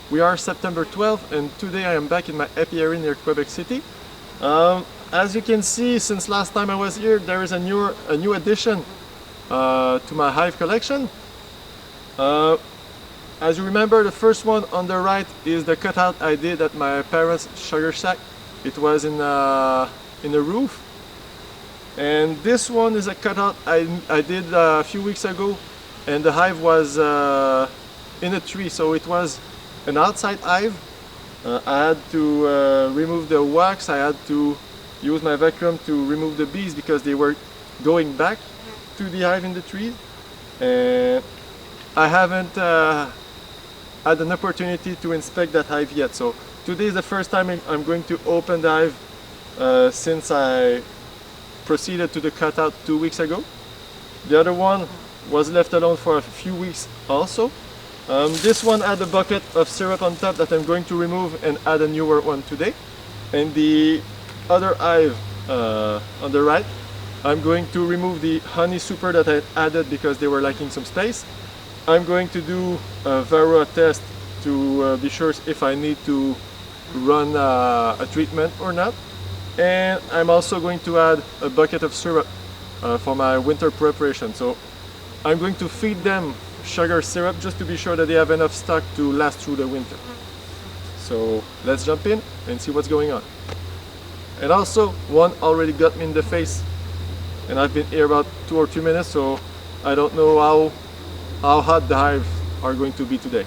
We are September 12th and today I am back in my apiary near Quebec City. As you can see, since last time I was here, there is a new addition to my hive collection. As you remember, the first one on the right is the cutout I did at my parents' sugar shack. It was in a roof. And this one is a cutout I did a few weeks ago, and the hive was in a tree, so it was an outside hive. I had to remove the wax, I had to use my vacuum to remove the bees because they were going back to the hive in the tree. And I haven't had an opportunity to inspect that hive yet, so today is the first time I'm going to open the hive since I proceeded to the cutout 2 weeks ago. The other one was left alone for a few weeks also. This one had a bucket of syrup on top that I'm going to remove and add a newer one today. And the other hive on the right, I'm going to remove the honey super that I added because they were lacking some space. I'm going to do a Varroa test to be sure if I need to run a treatment or not. And I'm also going to add a bucket of syrup for my winter preparation. So I'm going to feed them sugar syrup just to be sure that they have enough stock to last through the winter. So let's jump in and see what's going on. And also, one already got me in the face, and I've been here about 2 or 3 minutes, so I don't know how hot the hive are going to be today.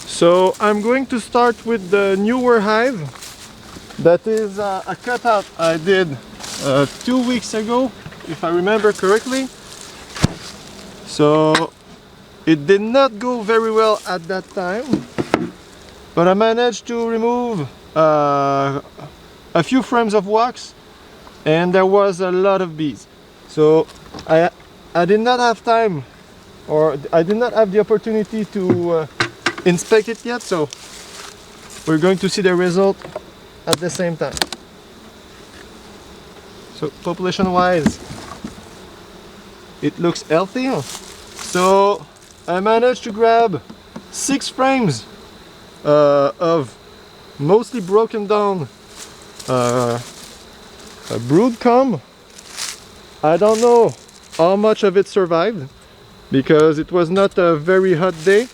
So I'm going to start with the newer hive. That is a cutout I did 2 weeks ago, if I remember correctly. So it did not go very well at that time, but I managed to remove a few frames of wax, and there was a lot of bees. So I did not have time, or I did not have the opportunity to inspect it yet, so we're going to see the result at the same time. So population wise, it looks healthy. So I managed to grab 6 frames of mostly broken down a brood comb. I don't know how much of it survived because it was not a very hot day.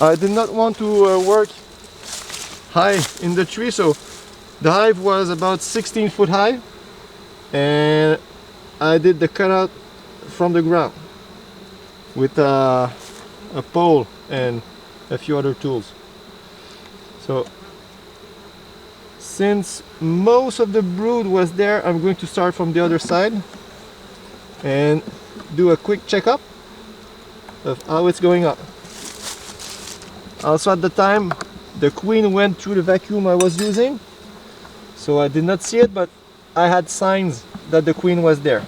I did not want to work high in the tree, so the hive was about 16 foot high, and I did the cutout from the ground with a pole and a few other tools. So since most of the brood was there, I'm going to start from the other side and do a quick checkup of how it's going up. Also at the time, the queen went through the vacuum I was using, so I did not see it, but I had signs that the queen was there.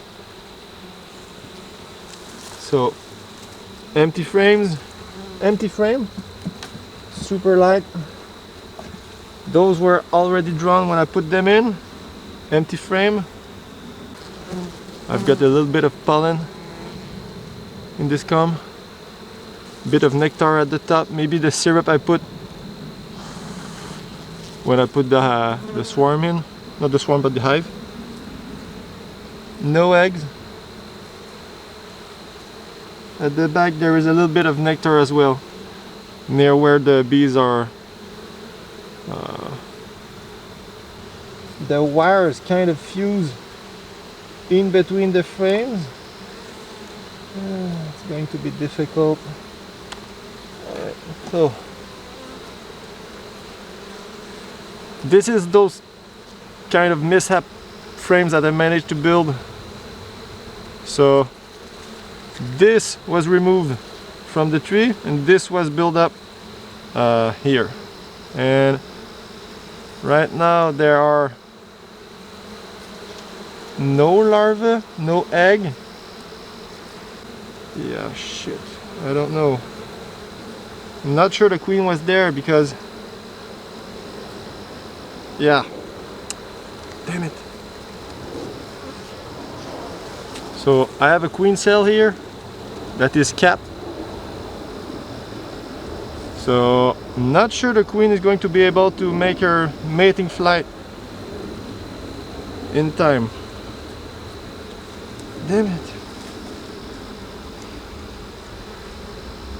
So empty frame, super light. Those were already drawn when I put them in. Empty frame. I've got a little bit of pollen in this comb. Bit of nectar at the top. Maybe the syrup I put when I put the swarm in. Not the swarm, but the hive. No eggs. At the back there is a little bit of nectar as well, near where the bees are. The wires kind of fuse in between the frames. It's going to be difficult. Alright, so this is those kind of mishap frames that I managed to build. So this was removed from the tree and this was built up here, and right now there are no larvae, no egg. Yeah, shit, I don't know. I'm not sure the queen was there because, yeah, damn it. So I have a queen cell here that is capped. So I'm not sure the queen is going to be able to make her mating flight in time. Damn it.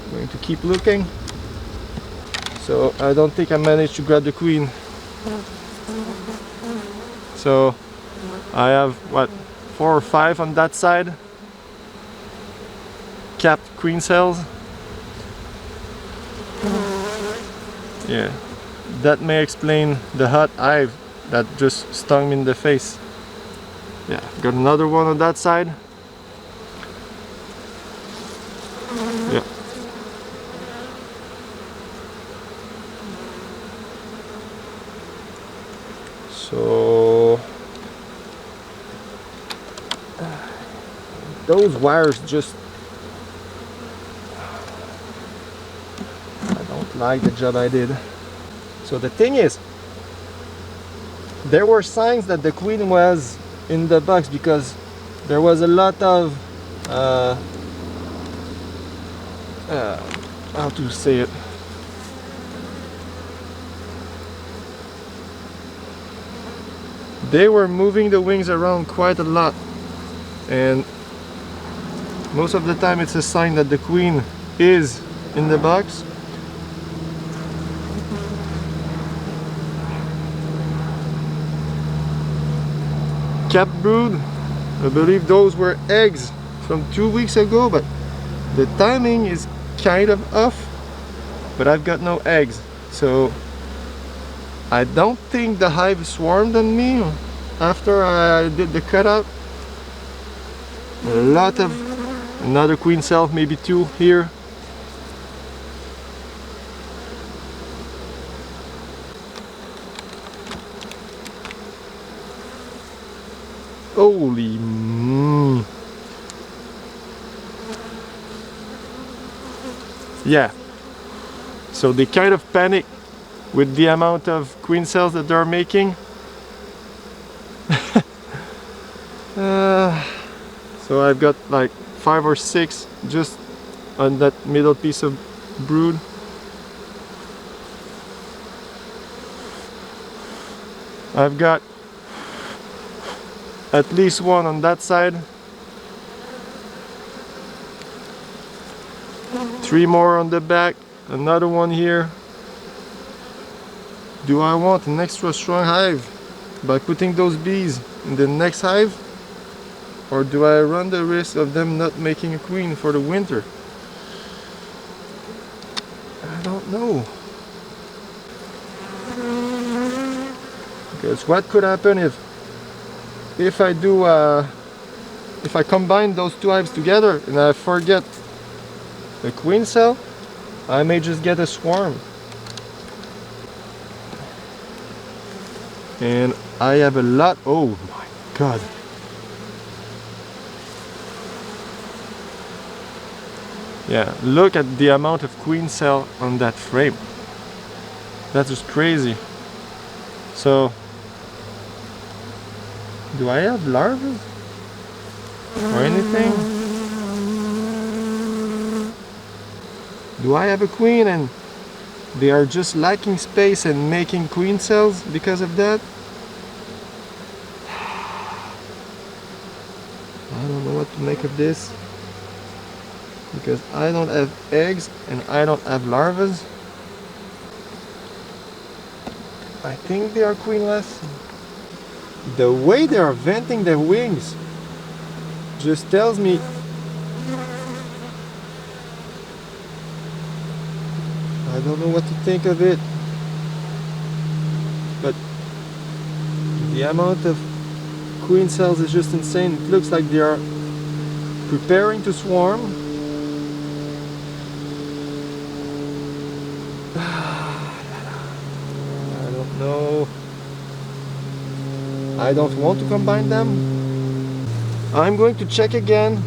I'm going to keep looking. So I don't think I managed to grab the queen. So I have what, 4 or 5 on that side, capped queen cells. Yeah, that may explain the hot hive that just stung me in the face. Yeah, got another one on that side. Yeah. So those wires just, I don't like the job I did. So the thing is, there were signs that the queen was in the box because there was a lot of how to say it, they were moving the wings around quite a lot, and most of the time it's a sign that the queen is in the box. Cap brood, I believe those were eggs from 2 weeks ago, but the timing is kind of off. But I've got no eggs, so I don't think the hive swarmed on me after I did the cutout. A lot of another queen cell, maybe 2 here. Holy yeah, so they kind of panic with the amount of queen cells that they're making. So I've got like 5 or 6 just on that middle piece of brood. I've got at least 1 on that side, 3 more on the back, another one here. Do I want an extra strong hive by putting those bees in the next hive, or do I run the risk of them not making a queen for the winter? I don't know. Because what could happen if I do if I combine those 2 hives together and I forget the queen cell, I may just get a swarm. And I have a lot. Oh my god. Yeah, look at the amount of queen cell on that frame. That's just crazy. So, do I have larvae or anything? Do I have a queen and they are just lacking space and making queen cells because of that? I don't know what to make of this, because I don't have eggs and I don't have larvae. I think they are queenless. The way they are venting their wings just tells me I don't know what to think of it, but the amount of queen cells is just insane. It looks like they are preparing to swarm. I don't know. I don't want to combine them. I'm going to check again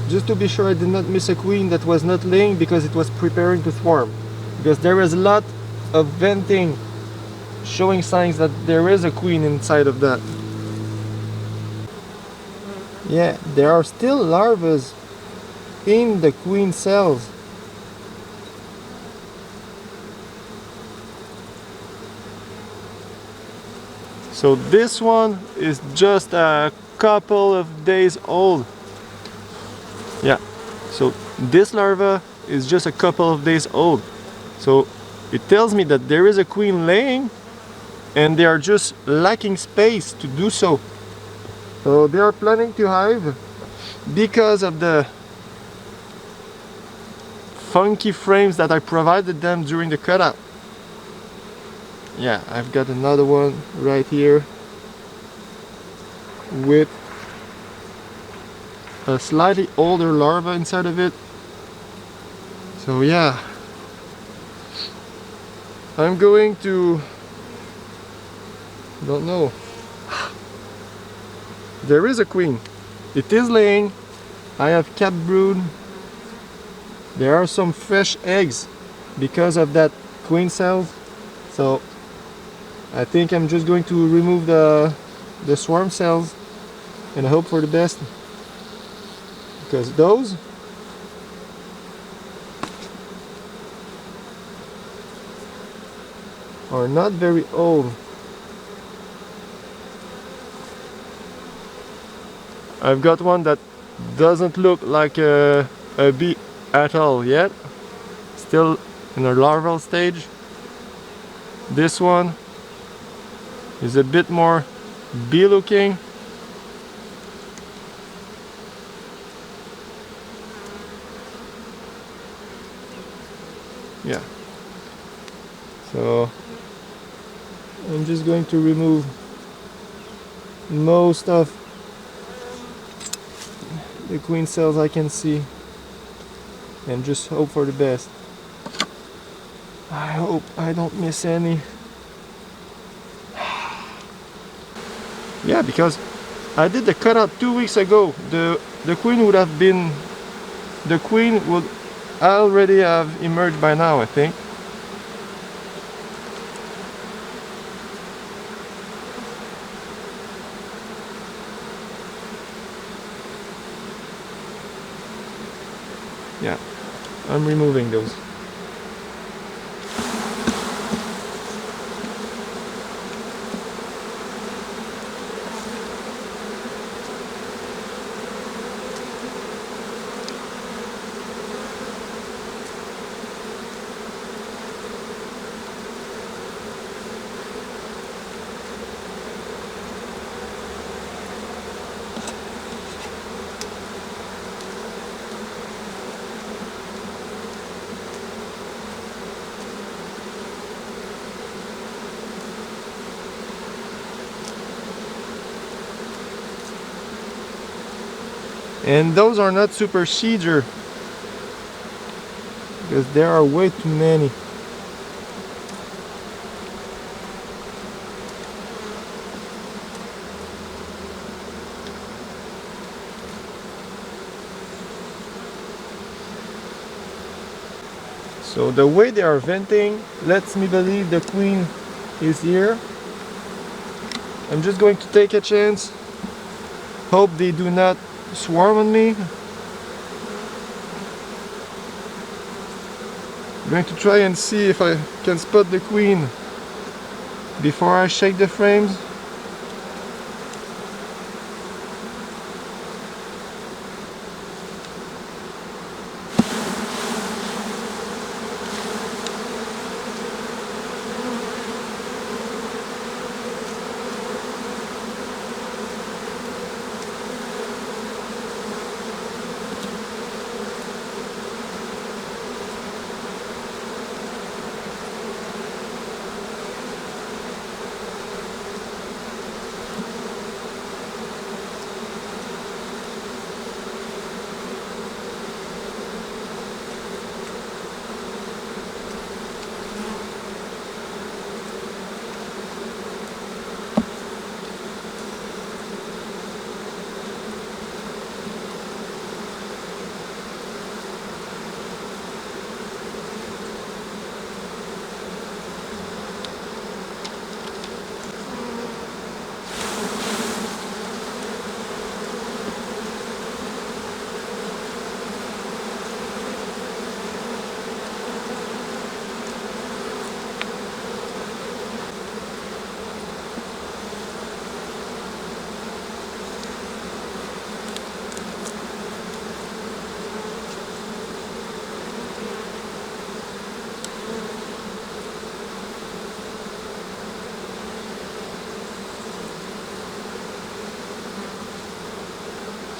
just to be sure I did not miss a queen that was not laying because it was preparing to swarm. Because there is a lot of venting showing signs that there is a queen inside of that. Yeah, there are still larvae in the queen cells. So this one is just a couple of days old. Yeah, so this larva is just a couple of days old. So it tells me that there is a queen laying and they are just lacking space to do so. So they are planning to hive because of the funky frames that I provided them during the cutout. Yeah, I've got another one right here with a slightly older larva inside of it. So yeah, I'm going to, don't know, there is a queen, it is laying. I have cat brood. There are some fresh eggs because of that queen cells. So I think I'm just going to remove the swarm cells and hope for the best, because those are not very old. I've got one that doesn't look like a bee at all yet, still in a larval stage. This one is a bit more bee looking. Yeah, so I'm just going to remove most of the queen cells I can see and just hope for the best. I hope I don't miss any. Yeah, because I did the cutout 2 weeks ago. The queen would have been, the queen would already have emerged by now, I think. Yeah, I'm removing those. And those are not super seeder, because there are way too many. So the way they are venting lets me believe the queen is here. I'm just going to take a chance, hope they do not swarm on me. I'm going to try and see if I can spot the queen before I shake the frames.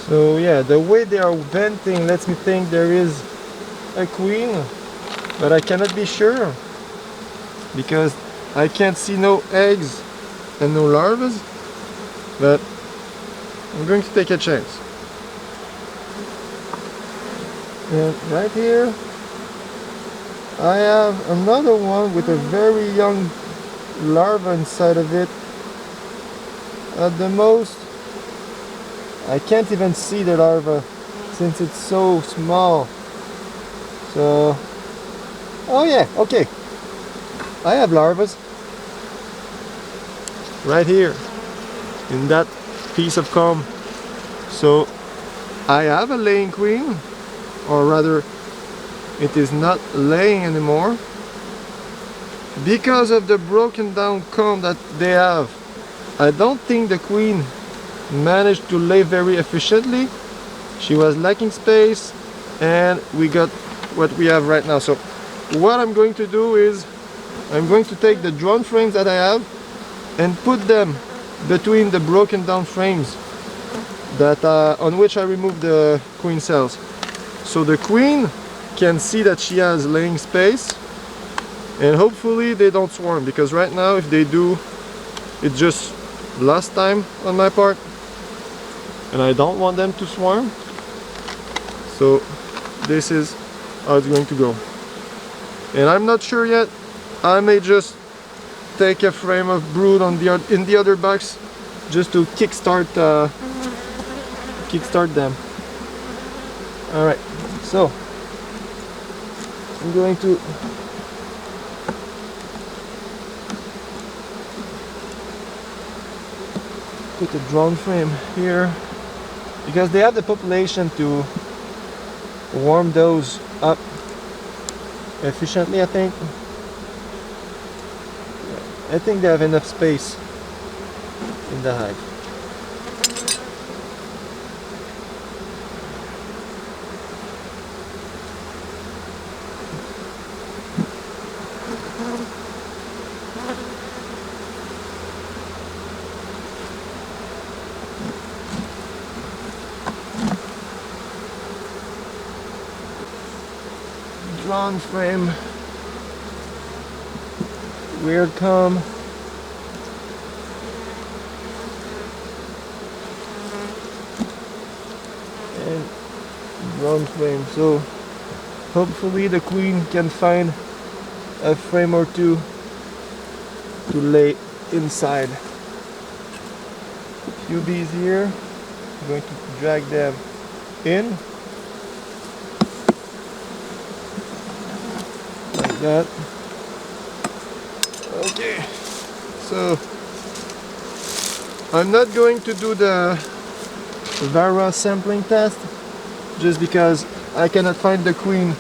So yeah, the way they are venting lets me think there is a queen, but I cannot be sure because I can't see no eggs and no larvae, but I'm going to take a chance. And right here I have another one with a very young larva inside of it. At the most, I can't even see the larva since it's so small. So, oh yeah, okay. I have larvas right here in that piece of comb. So I have a laying queen, or rather it is not laying anymore because of the broken down comb that they have. I don't think the queen managed to lay very efficiently. She was lacking space, and we got what we have right now. So what I'm going to do is I'm going to take the drone frames that I have and put them between the broken down frames that on which I removed the queen cells, so the queen can see that she has laying space, and hopefully they don't swarm, because right now if they do, it's just lost time on my part and I don't want them to swarm. So this is how it's going to go, and I'm not sure yet. I may just take a frame of brood on in the other box just to kickstart them. All right, so I'm going to put a drone frame here because they have the population to warm those up efficiently. I think they have enough space in the hive. Drone frame, weird comb. And drone frame. So hopefully the queen can find a frame or two to lay inside. A few bees here. I'm going to drag them in like that. Okay, so I'm not going to do the Varroa sampling test just because I cannot find the queen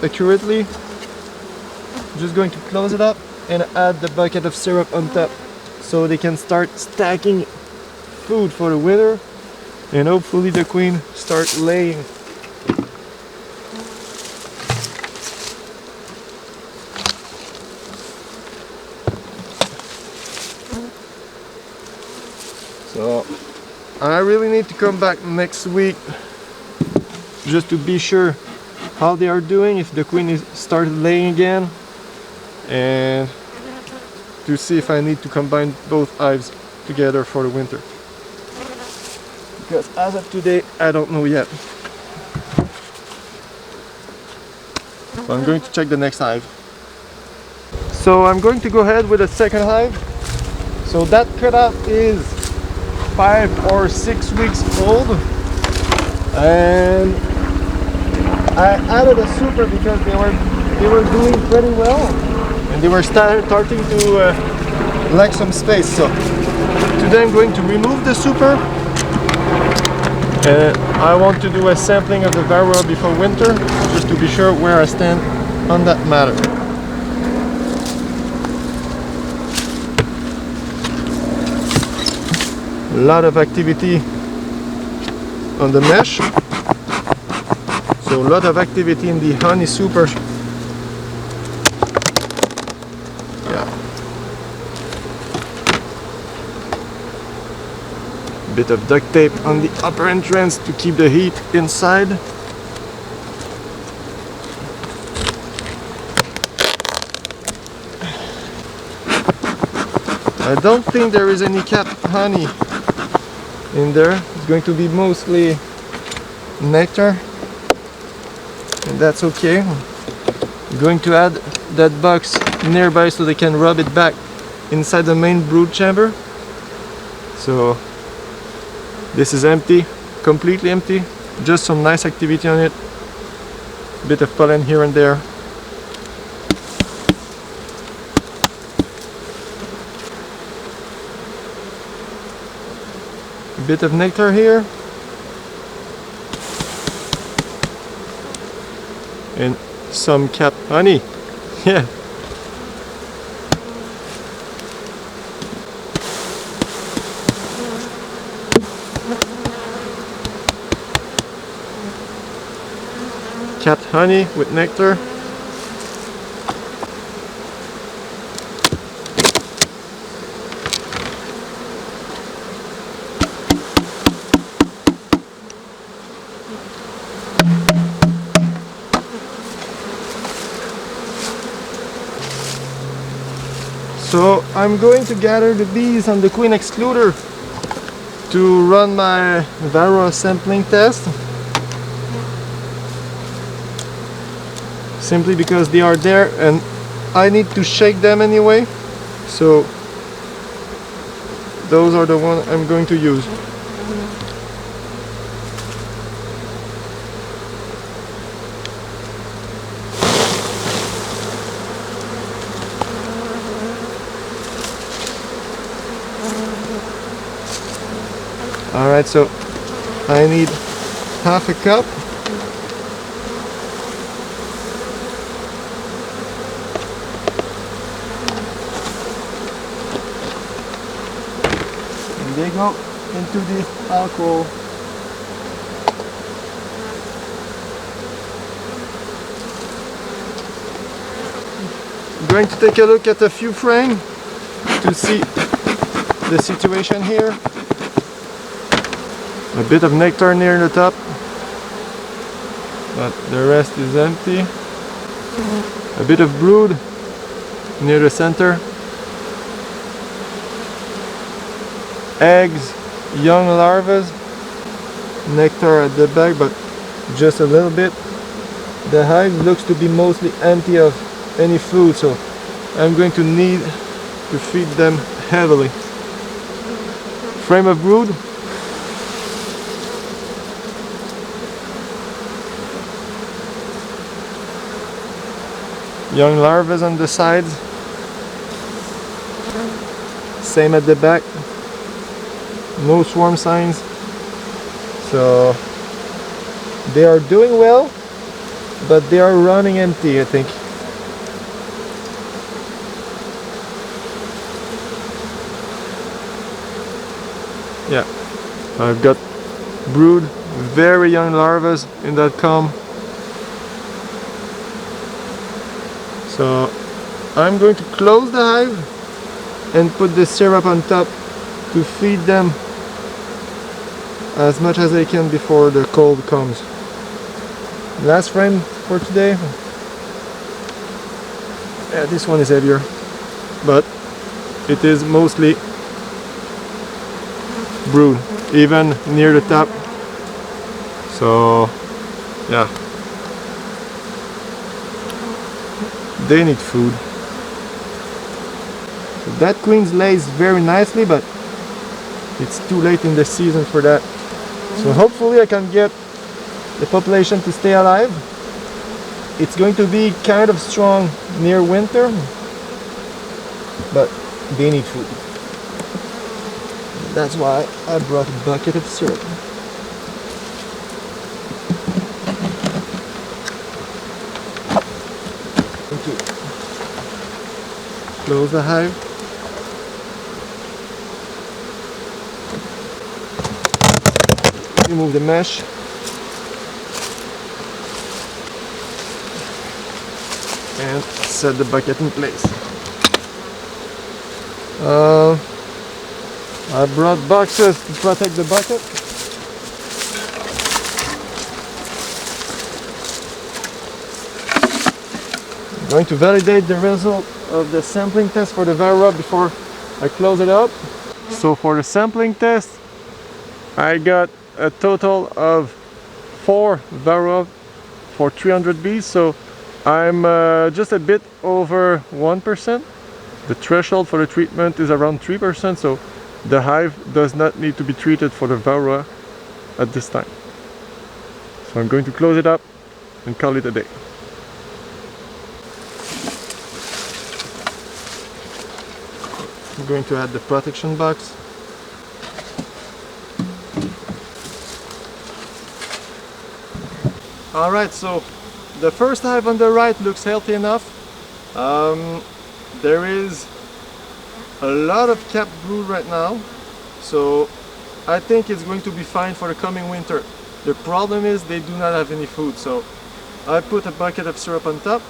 accurately. I'm just going to close it up and add the bucket of syrup on top so they can start stacking food for the winter, and hopefully the queen start laying. So I really need to come back next week just to be sure how they are doing, if the queen is started laying again, and to see if I need to combine both hives together for the winter. Because as of today, I don't know yet. So I'm going to check the next hive. So I'm going to go ahead with the second hive. So that cutout is 5 or 6 weeks old, and I added a super because they were doing pretty well, and they were starting to lack some space. So today I'm going to remove the super, and I want to do a sampling of the Varroa before winter just to be sure where I stand on that matter. A lot of activity on the mesh, so a lot of activity in the honey super. Yeah, Bit of duct tape on the upper entrance to keep the heat inside. I don't think there is any capped honey in there. It's going to be mostly nectar, and that's okay. I'm going to add that box nearby so they can rub it back inside the main brood chamber. So this is empty, completely empty, just some nice activity on it, bit of pollen here and there. A bit of nectar here, and some capped honey. Yeah. Capped honey with nectar. So I'm going to gather the bees on the queen excluder to run my Varroa sampling test. Simply because they are there and I need to shake them anyway. So those are the ones I'm going to use. Alright, so I need half a cup. And they go into the alcohol. I'm going to take a look at a few frames to see the situation here. A bit of nectar near the top, but the rest is empty. A bit of brood near the center. Eggs, young larvae, nectar at the back, but just a little bit. The hive looks to be mostly empty of any food, so I'm going to need to feed them heavily. Frame of brood. Young larvae on the sides, same at the back, no swarm signs, so they are doing well, but they are running empty, I think. Yeah, I've got brood, very young larvae in that comb. So I'm going to close the hive and put the syrup on top to feed them as much as I can before the cold comes. Last frame for today. Yeah, this one is heavier, but it is mostly brood, even near the top. So yeah, they need food. So that queen lays very nicely, but it's too late in the season for that. So hopefully I can get the population to stay alive. It's going to be kind of strong near winter, but they need food. That's why I brought a bucket of syrup. Okay. Close the hive. Remove the mesh. And set the bucket in place. I brought boxes to protect the bucket. I'm going to validate the result of the sampling test for the Varroa before I close it up. So for the sampling test, I got a total of 4 Varroa for 300 bees, so I'm just a bit over 1%. The threshold for the treatment is around 3%, so the hive does not need to be treated for the Varroa at this time. So I'm going to close it up and call it a day. I'm going to add the protection box. Alright, so the first hive on the right looks healthy enough. There is a lot of capped brood right now, so I think it's going to be fine for the coming winter. The problem is they do not have any food, so I put a bucket of syrup on top,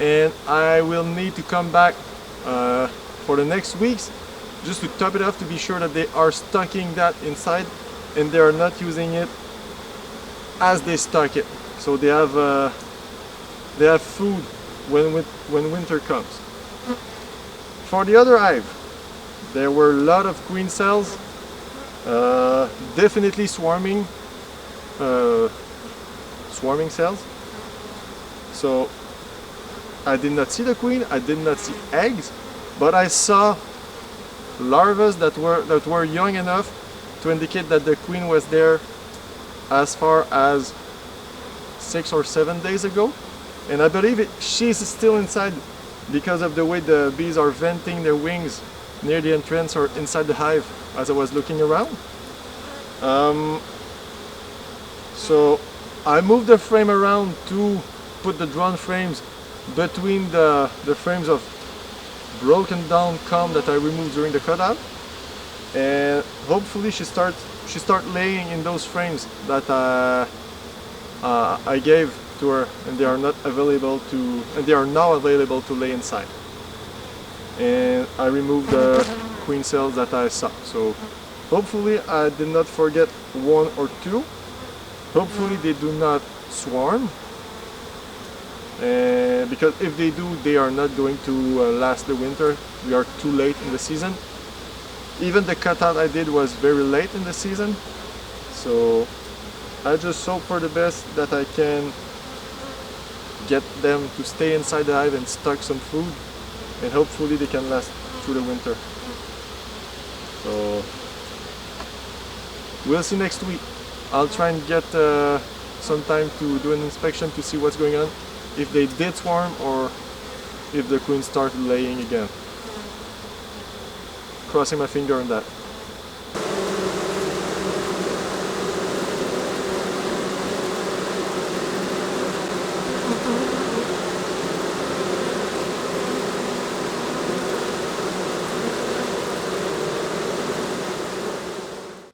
and I will need to come back for the next weeks just to top it off to be sure that they are stocking that inside and they are not using it as they stock it. So they have food when winter comes. For the other hive, there were a lot of queen cells, definitely swarming cells. So I did not see the queen, I did not see eggs, but I saw larvae that were young enough to indicate that the queen was there as far as 6 or 7 days ago, and I believe she's still inside because of the way the bees are venting their wings near the entrance or inside the hive as I was looking around. So I moved the frame around to put the drone frames between the frames of broken down comb that I removed during the cutout, and hopefully she start laying in those frames that I gave to her, and they are now available to lay inside. And I removed the queen cells that I saw. So hopefully I did not forget 1 or 2. Hopefully they do not swarm, because if they do, they are not going to last the winter. We are too late in the season. Even the cutout I did was very late in the season, so I just hope for the best that I can get them to stay inside the hive and stock some food, and hopefully they can last through the winter. So we'll see next week. I'll try and get some time to do an inspection to see what's going on, if they did swarm or if the queen started laying again. Crossing my finger on that.